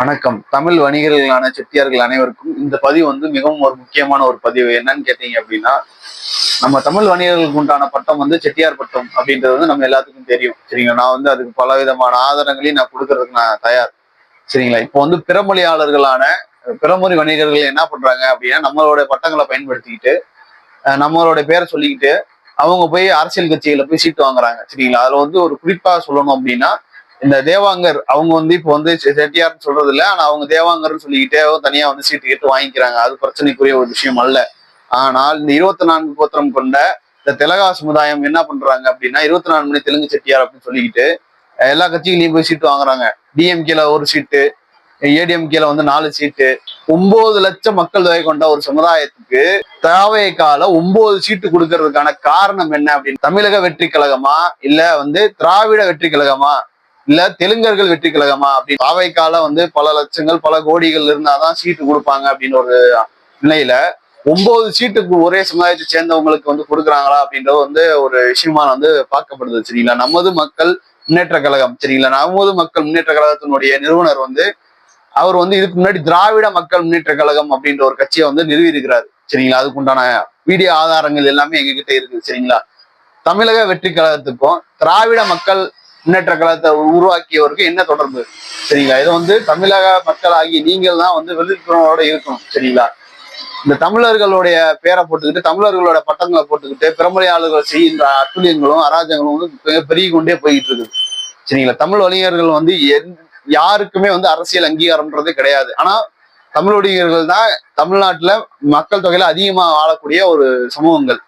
வணக்கம். தமிழ் வணிகர்களான செட்டியார்கள் அனைவருக்கும் இந்த பதிவு வந்து மிகவும் ஒரு முக்கியமான ஒரு பதிவு. என்னன்னு கேட்டீங்க அப்படின்னா, நம்ம தமிழ் வணிகர்களுக்கு உண்டான பட்டம் வந்து செட்டியார் பட்டம் அப்படின்றது வந்து நம்ம எல்லாத்துக்கும் தெரியும். சரிங்களா? நான் வந்து அதுக்கு பல விதமான ஆதாரங்களையும் நான் கொடுக்கறதுக்கு நான் தயார். சரிங்களா? இப்போ வந்து பிறமொழியாளர்களான பிறமொழி வணிகர்கள் என்ன பண்றாங்க அப்படின்னா, நம்மளோட பட்டங்களை பயன்படுத்திக்கிட்டு நம்மளோட பேரை சொல்லிக்கிட்டு அவங்க போய் அரசியல் கட்சிகளை போய் சீட்டு வாங்குறாங்க. சரிங்களா? அதுல வந்து ஒரு குறிப்பா சொல்லணும் அப்படின்னா, இந்த தேவாங்கர் அவங்க வந்து இப்போ வந்து செட்டியார்னு சொல்றது இல்லை, ஆனா அவங்க தேவாங்கர்னு சொல்லிக்கிட்டே தனியா வந்து சீட்டு கேட்டு வாங்கிக்கிறாங்க. அது பிரச்சனைக்குரிய ஒரு விஷயம் அல்ல. ஆனால் இந்த 24 கோத்திரம் கொண்ட இந்த தெலகா சமுதாயம் என்ன பண்றாங்க அப்படின்னா, 24 மணி தெலுங்கு செட்டியார் அப்படின்னு சொல்லிக்கிட்டு எல்லா கட்சிகளையும் போய் சீட்டு வாங்குறாங்க. டிஎம்கேல ஒரு சீட்டு, ஏடிஎம்கேல வந்து 4 சீட்டு. 9 லட்சம் மக்கள் தொகை கொண்ட ஒரு சமுதாயத்துக்கு தாவேகால 9 சீட்டு கொடுக்கறதுக்கான காரணம் என்ன அப்படின்னு, தமிழக வெற்றி கழகமா இல்ல வந்து திராவிட வெற்றி கழகமா இல்ல தெலுங்கர்கள் வெற்றி கழகமா அப்படின்னு தாவேகால வந்து பல லட்சங்கள் பல கோடிகள் இருந்தாதான் சீட்டு கொடுப்பாங்க அப்படின்னு ஒரு நிலையில 9 சீட்டுக்கு ஒரே சமுதாயத்தை சேர்ந்தவங்களுக்கு வந்து கொடுக்குறாங்களா அப்படின்றது வந்து ஒரு விஷயமா வந்து பார்க்கப்படுது. சரிங்களா? நமது மக்கள் முன்னேற்ற கழகம், சரிங்களா, நமது மக்கள் முன்னேற்ற கழகத்தினுடைய நிறுவனர் வந்து அவர் வந்து இதுக்கு முன்னாடி திராவிட மக்கள் முன்னேற்ற கழகம் அப்படின்ற ஒரு கட்சியை வந்து நிறுவி இருக்கிறாரு. சரிங்களா? அதுக்கு உண்டான வீடியோ ஆதாரங்கள் எல்லாமே எங்க கிட்ட இருக்குது. சரிங்களா? தமிழக வெற்றி கழகத்துக்கும் திராவிட மக்கள் முன்னேற்ற கழகத்தை உருவாக்கியவருக்கு என்ன தொடர்பு? சரிங்களா? இது வந்து தமிழக மக்கள் ஆகிய நீங்கள் தான் வந்து விழிப்புணர்வோட இருக்கணும். சரிங்களா? இந்த தமிழர்களுடைய பேரை போட்டுக்கிட்டு தமிழர்களோட பட்டங்களை போட்டுக்கிட்டு பிறமொழியாளர்கள் செய்கின்ற அட்டுழியங்களும் அராஜகங்களும் வந்து பெருகி கொண்டே போயிட்டு இருக்குது. சரிங்களா? தமிழ் வணிகர்கள் வந்து யாருக்குமே வந்து அரசியல் அங்கீகாரம்ன்றதே கிடையாது. ஆனா தமிழ் வணிகர்கள் தான் தமிழ்நாட்டுல மக்கள் தொகையில அதிகமா வாழக்கூடிய ஒரு சமூகங்கள்.